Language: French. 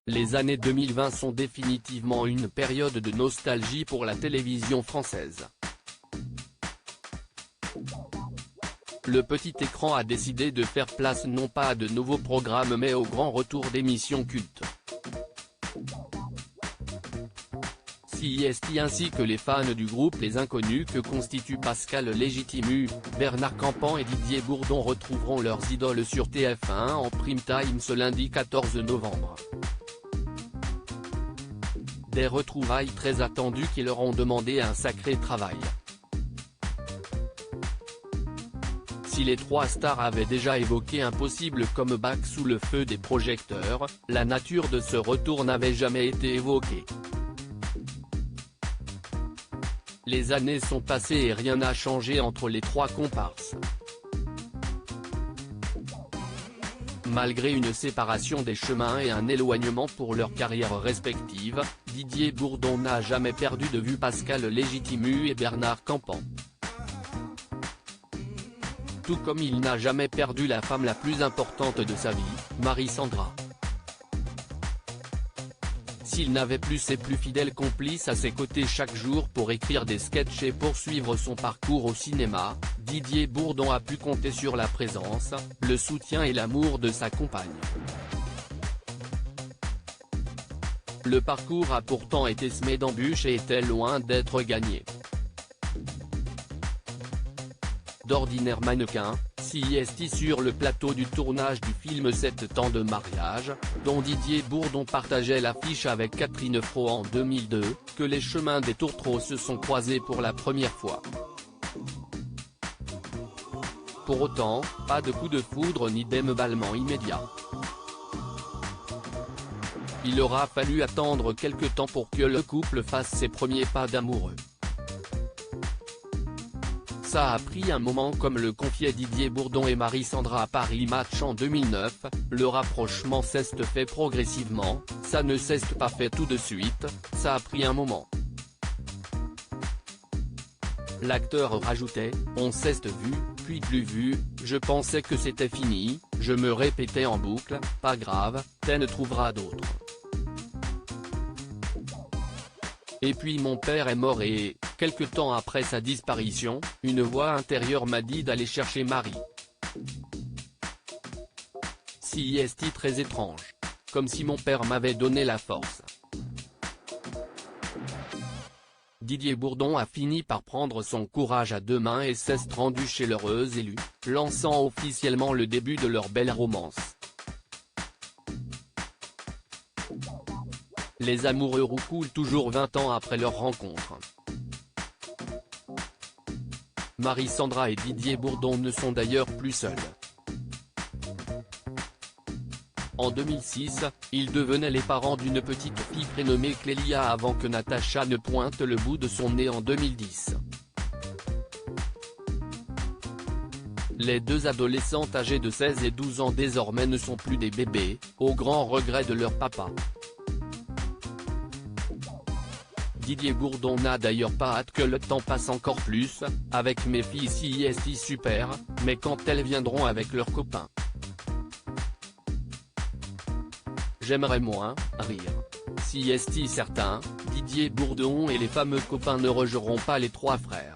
Les années 2020 sont définitivement une période de nostalgie pour la télévision française. Le petit écran a décidé de faire place non pas à de nouveaux programmes mais au grand retour d'émissions cultes. CIST ainsi que les fans du groupe Les Inconnus que constituent Pascal Légitimu, Bernard Campan et Didier Bourdon retrouveront leurs idoles sur TF1 en prime time ce lundi 14 novembre. Des retrouvailles très attendues qui leur ont demandé un sacré travail. Si les trois stars avaient déjà évoqué un possible comeback sous le feu des projecteurs, la nature de ce retour n'avait jamais été évoquée. Les années sont passées et rien n'a changé entre les trois comparses. Malgré une séparation des chemins et un éloignement pour leurs carrières respectives, Didier Bourdon n'a jamais perdu de vue Pascal Légitimu et Bernard Campan. Tout comme il n'a jamais perdu la femme la plus importante de sa vie, Marie Sandra. S'il n'avait plus ses plus fidèles complices à ses côtés chaque jour pour écrire des sketchs et poursuivre son parcours au cinéma, Didier Bourdon a pu compter sur la présence, le soutien et l'amour de sa compagne. Le parcours a pourtant été semé d'embûches et était loin d'être gagné. D'ordinaire mannequin, CIST sur le plateau du tournage du film 7 ans de mariage, dont Didier Bourdon partageait l'affiche avec Catherine Fro en 2002, que les chemins des tourtereaux se sont croisés pour la première fois. Pour autant, pas de coup de foudre ni d'émballement immédiat. Il aura fallu attendre quelque temps pour que le couple fasse ses premiers pas d'amoureux. Ça a pris un moment comme le confiait Didier Bourdon et Marie Sandra à Paris Match en 2009, le rapprochement s'est fait progressivement, ça ne s'est pas fait tout de suite, ça a pris un moment. L'acteur rajoutait, on s'est vu, puis plus vu, je pensais que c'était fini, je me répétais en boucle, pas grave, t'en trouveras d'autres. Et puis mon père est mort et, quelque temps après sa disparition, une voix intérieure m'a dit d'aller chercher Marie. CIST très étrange. Comme si mon père m'avait donné la force. Didier Bourdon a fini par prendre son courage à deux mains et s'est rendu chez l'heureuse élue, lançant officiellement le début de leur belle romance. Les amoureux roucoulent toujours 20 ans après leur rencontre. Marie Sandra et Didier Bourdon ne sont d'ailleurs plus seuls. En 2006, ils devenaient les parents d'une petite fille prénommée Clélia avant que Natacha ne pointe le bout de son nez en 2010. Les deux adolescentes âgées de 16 et 12 ans désormais ne sont plus des bébés, au grand regret de leur papa. Didier Bourdon n'a d'ailleurs pas hâte que le temps passe encore plus, avec mes filles CIST super, mais quand elles viendront avec leurs copains. J'aimerais moins, rire. CIST certain, Didier Bourdon et les fameux copains ne rejoueront pas les trois frères.